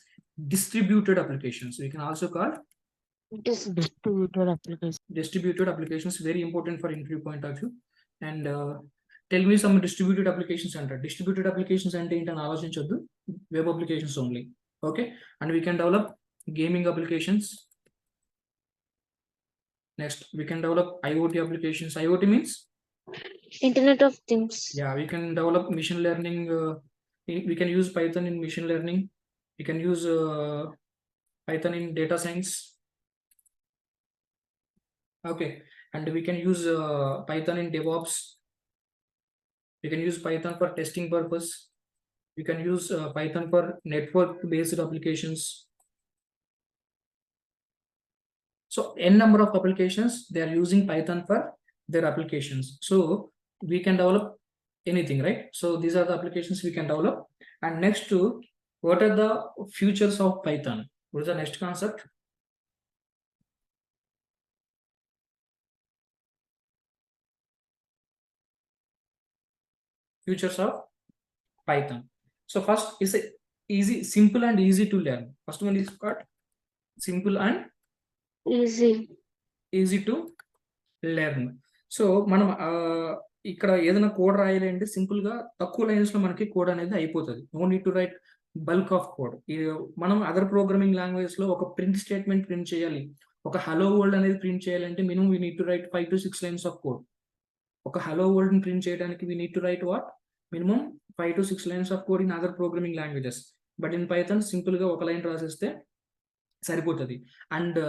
distributed applications. We can also call Distributed application. distributed applications, very important for interview point of view. And tell me some distributed applications under. Distributed applications అంటే ఏంటని ఆలోచించొద్దు, web applications only. Okay, and we can develop gaming applications. Next, we can develop IoT applications. IoT means, Internet of Things. yeah, we can develop machine learning. We can use Python in machine learning. We can use Python in data science. Okay, and we can use Python in DevOps. We can use Python for testing purpose. We can use Python for network-based applications. So n number of applications, they are using Python for their applications. So we can develop anything, right? So these are the applications we can develop. And next to, what are the futures of Python? What is the next concept? Futures of Python. So first is a easy, simple and easy to learn. First one is called simple and easy to learn. So మనం ఇక్కడ ఏదైనా code రాయాలి అంటే simple గా తక్కువ lines లో మనకి code అనేది అయిపోతుంది. No need to write bulk of code. మనం అదర్ ప్రోగ్రామింగ్ లాంగ్వేజ్ లో ఒక ప్రింట్ స్టేట్మెంట్ ప్రింట్ చేయాలి, ఒక హలో వరల్డ్ అనేది ప్రింట్ చేయాలంటే minimum we need to write 5 to 6 lines of code. ఒక హలో వరల్డ్ ని ప్రింట్ చేయడానికి we need to write what, minimum 5 to 6 lines of code in other programming languages. But in Python simple గా ఒక line రాసేస్తే సరిపోతుంది. And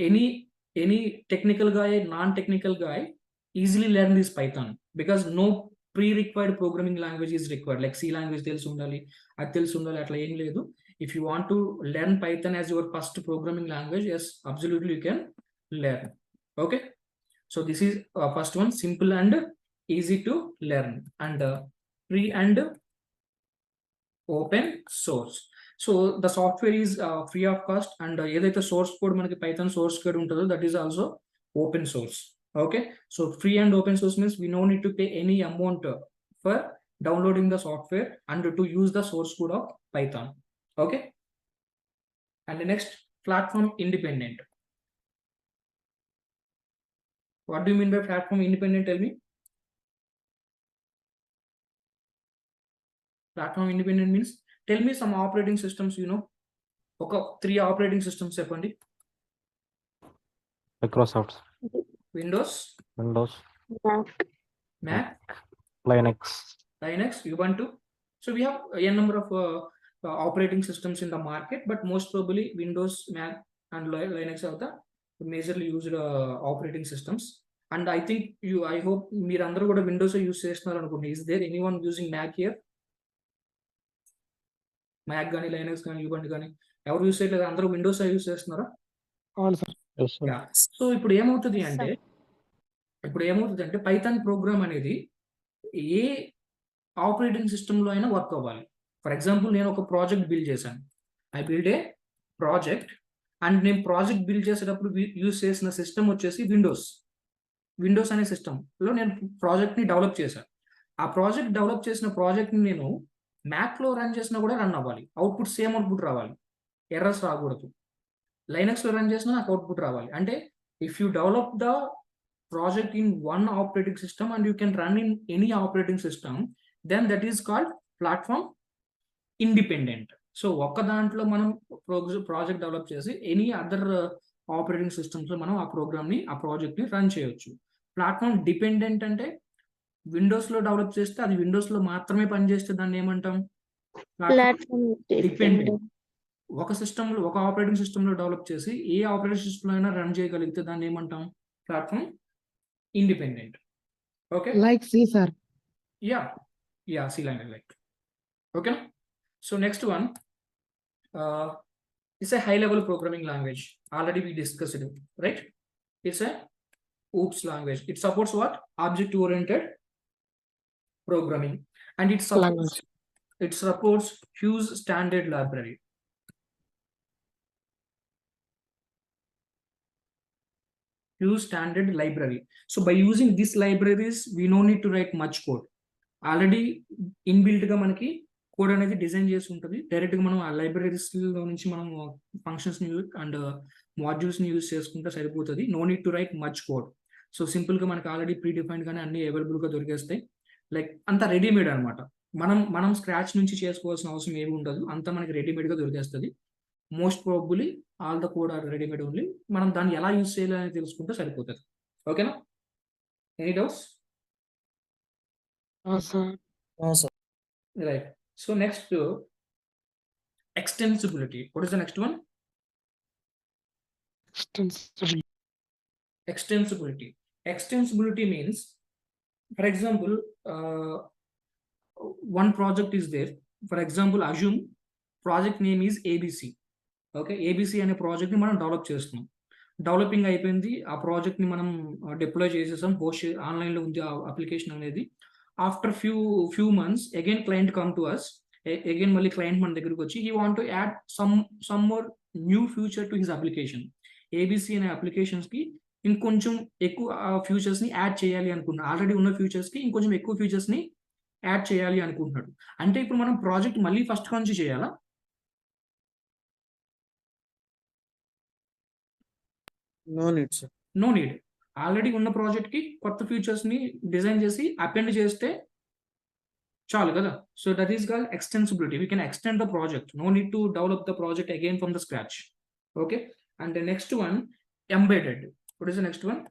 any technical guy, non-technical guy easily learn this Python because no pre-required programming language is required. Like C language తెలిసి ఉండాలి, అది తెలిసి ఉండాలి, అట్లా ఏం లేదు. If you want to learn Python as your first programming language, yes, absolutely you can learn. Okay, so this is first one, simple and easy to learn, and free and open source. So the software is free of cost, and ఏదైతే source code మనకి Python source code ఉంటుందో that is also open source. Okay, so free and open source means we no need to pay any amount for downloading the software and to use the source code of Python. Okay, and the next, platform independent. What do you mean by platform independent? Tell me. Platform independent means, tell me some operating systems you know. ఒక 3 operating systems చెప్పండి. Microsoft, Windows, Mac, Linux, Ubuntu. So we have a number of operating systems in the market, but most probably Windows, Mac and Linux are the majorly used operating systems. And I think I hope మీరందరూ కూడా Windows use చేస్తున్నారు అనుకోండి. Is there anyone using Mac here? Mac కానీ Linux కానీ Ubuntu కానీ ఎవరు use చేయట్లేదు, అందరూ Windows యూస్ చేస్తున్నారా? అవును సార్. సో ఇప్పుడు ఏమవుతుంది అంటే పైథాన్ ప్రోగ్రామ్ అనేది ఏ ఆపరేటింగ్ సిస్టంలో అయినా వర్క్ అవ్వాలి. ఫర్ ఎగ్జాంపుల్, నేను ఒక ప్రాజెక్ట్ బిల్డ్ చేశాను. I build a project, and నేను ప్రాజెక్ట్ బిల్డ్ చేసేటప్పుడు యూజ్ చేసిన సిస్టమ్ వచ్చేసి విండోస్ అనే సిస్టంలో నేను ప్రాజెక్ట్ని డెవలప్ చేశాను. ఆ ప్రాజెక్ట్ డెవలప్ చేసిన ప్రాజెక్ట్ని నేను మ్యాక్లో రన్ చేసినా కూడా రన్ అవ్వాలి, అవుట్పుట్ సేమ్ అవుట్పుట్ రావాలి, ఎర్రర్స్ రాకూడదు. లైనక్స్లో రన్ చేసినా నాకు అవుట్పుట్ రావాలి. అంటే if you develop the project in one operating system and you can run in any operating system, then that is called platform independent. So ఒక్క దాంట్లో మనం ప్రాజెక్ట్ డెవలప్ చేసి ఎనీ అదర్ ఆపరేటింగ్ సిస్టమ్స్ లో మనం ఆ programme ని, ఆ project ని రన్ చేయొచ్చు. ప్లాట్ఫామ్ డిపెండెంట్ అంటే విండోస్ లో డెవలప్ చేస్తే అది విండోస్ లో మాత్రమే పనిచేస్తే దాన్ని ఏమంటాం? Platform dependent. ఒక సిస్టమ్ లో, ఒక ఆపరేటింగ్ సిస్టమ్ లో డెవలప్ చేసి ఏ ఆపరేటింగ్ సిస్టమ్ లో అయినా రన్ చేయగలిగితే దాన్ని ఏమంటాం? Platform independent. Okay, Like C sir. Yeah, C language like. Okay, so next one, It's a high-level programming language. Already we discussed it, right? It's a OOPS language. It supports what? Object-oriented programming, and it supports Hugh's standard library. Hugh's standard library. So by using these libraries, we no need to write much code. Already inbuilt గా మనకి code అనేది design చేసి ఉంటుంది. Direct గా మనం ఆ libraries లో నుంచి మనం ఫంక్షన్స్ ని అండ్ మాడ్యూల్స్ ని యూజ్ చేసుకుంటే సరిపోతుంది. No need to write much code. So simple గా మనకి ఆల్రెడీ ప్రీ డిఫైన్డ్ గానే అన్ని అవైలబుల్ గా దొరికేస్తాయి. లైక్ అంత రెడీమేడ్ అనమాట. మనం స్క్రాచ్ నుంచి చేసుకోవాల్సిన అవసరం ఏమి ఉండదు. అంతా మనకి రెడీమేడ్ గా దొరికేస్తుంది. Most probably all the code are readymade only. మనం దాన్ని ఎలా యూజ్ చేయాలని తెలుసుకుంటే సరిపోతుంది. ఓకేనా? Any doubts? sir. Right. So next, extensibility. What is the next one? Extensible. Extensibility. Extensibility means, for example, one project is there. For example, assume project name is ABC. Okay, ABC అనే project ని మనం develop చేస్తున్నాం. Developing అయిపోయింది. ఆ project ని మనం deploy చేసేసాం. Host online లో ఉంది ఆ అప్లికేషన్ అనేది. After few months again client come to us. Again మళ్ళీ క్లయింట్ మన దగ్గరికి వచ్చి he want to add some more new future to his application. A B C అనే అప్లికేషన్స్ కి ఇంకొంచెం ఎక్కువ ఫ్యూచర్స్ ని యాడ్ చేయాలి అనుకుంటున్నాడు. ఆల్రెడీ ఉన్న ఫ్యూచర్స్ కి ఇంకొంచెం ఎక్కువ ఫ్యూచర్స్ ని యాడ్ చేయాలి అనుకుంటున్నాడు. అంటే ఇప్పుడు మనం ప్రాజెక్ట్ మళ్ళీ ఫస్ట్ నుంచి చేయాలా? No need sir. No need. Already ఉన్న ప్రాజెక్ట్ కి కొత్త ఫీచర్స్ ని డిజైన్ చేసి అపెండ్ చేస్తే చాలు కదా. So that is called extensibility. We can extend the project. No need to develop the project again from the scratch. Okay. And the next one, embedded. What is the next one?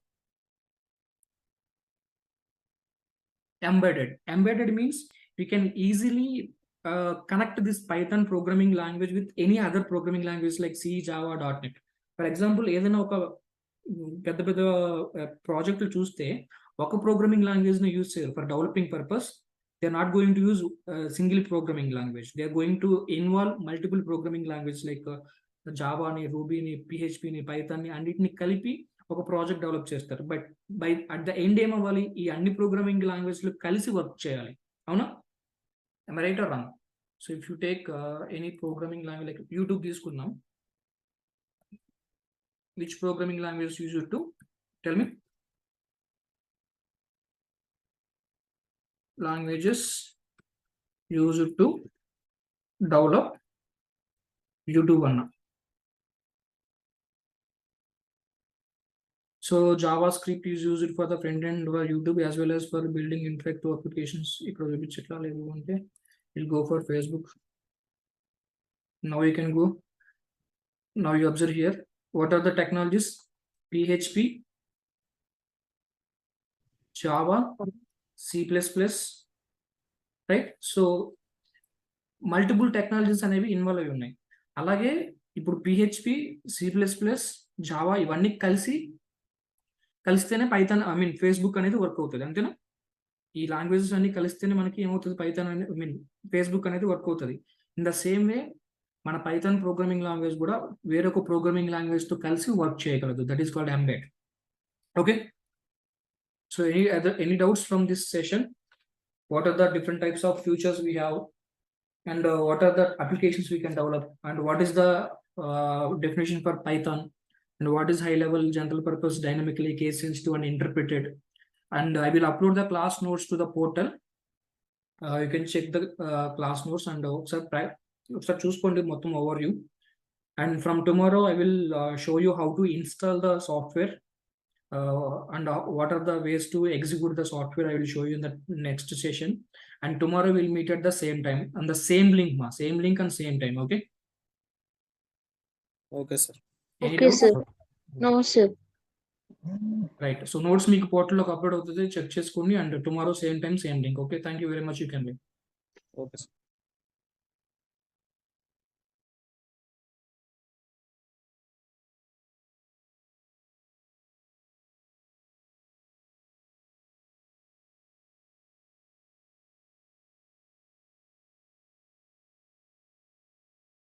Embedded. Embedded means we can easily connect this Python programming language with any other programming language like C, Java, .NET. For example, ఏదైనా ఒక పెద్ద ప్రాజెక్టులు చూస్తే ఒక programming language ని use చేయరు for developing purpose. They are not going to use single programming language. They are going to involve multiple programming language like జావాని, రూబీని, పిహెచ్పిని, పైథాన్ని అన్నిటిని కలిపి ఒక ప్రాజెక్ట్ డెవలప్ చేస్తారు. బట్ అట్ ద ఎండ్ ఏమవ్వాలి? ఈ అన్ని ప్రోగ్రామింగ్ లాంగ్వేజ్లు కలిసి వర్క్ చేయాలి. అవునా? Right or wrong? So if you take any programming language like YouTube తీసుకుందాం. Which programming language you use to? Tell me. Languages used to develop YouTube అన్న. So JavaScript is used for the front end of YouTube as well as for building interactive applications. ఇక్కడ చూపించట్లా లేదు అంటే we'll go for Facebook. Now you can go. Now you observe here. What are the technologies? PHP, Java, C++, right? So multiple technologies అనేవి involve అయి ఉన్నాయి. అలాగే ఇప్పుడు PHP, C++, Java ఇవన్నీ కలిస్తేనే పైథాన్ ఫేస్బుక్ అనేది వర్క్ అవుతుంది. అంతేనా? ఈ లాంగ్వేజెస్ అన్ని కలిస్తేనే మనకి ఏమవుతుంది? పైథాన్ అనేది ఫేస్బుక్ అనేది వర్క్ అవుతుంది. ఇన్ ద సేమ్ వే మన పైథాన్ ప్రోగ్రామింగ్ లాంగ్వేజ్ కూడా వేరొక ప్రోగ్రామింగ్ లాంగ్వేజ్ తో కలిసి వర్క్ చేయగలదు. That is called embed. Okay. So any doubts from this session? What are the different types of futures we have and what are the applications we can develop and what is the definition for Python and what is high level general purpose dynamically case sensitive and interpreted. And I will upload the class notes to the portal. You can check the class notes and ఒకసారి చూసుకోండి మొత్తం over view. And from tomorrow I will show you how to install the software and what are the ways to execute the software. I will show you in the next session. And tomorrow we'll meet at the same time on the same link and same time. Okay. Okay sir. Okay sir. No sir. Right. So notes మీకు portal లో upload అవుతుంది, check చేసుకోండి. And tomorrow same time same link. Okay. Thank you very much. You can be. Okay sir.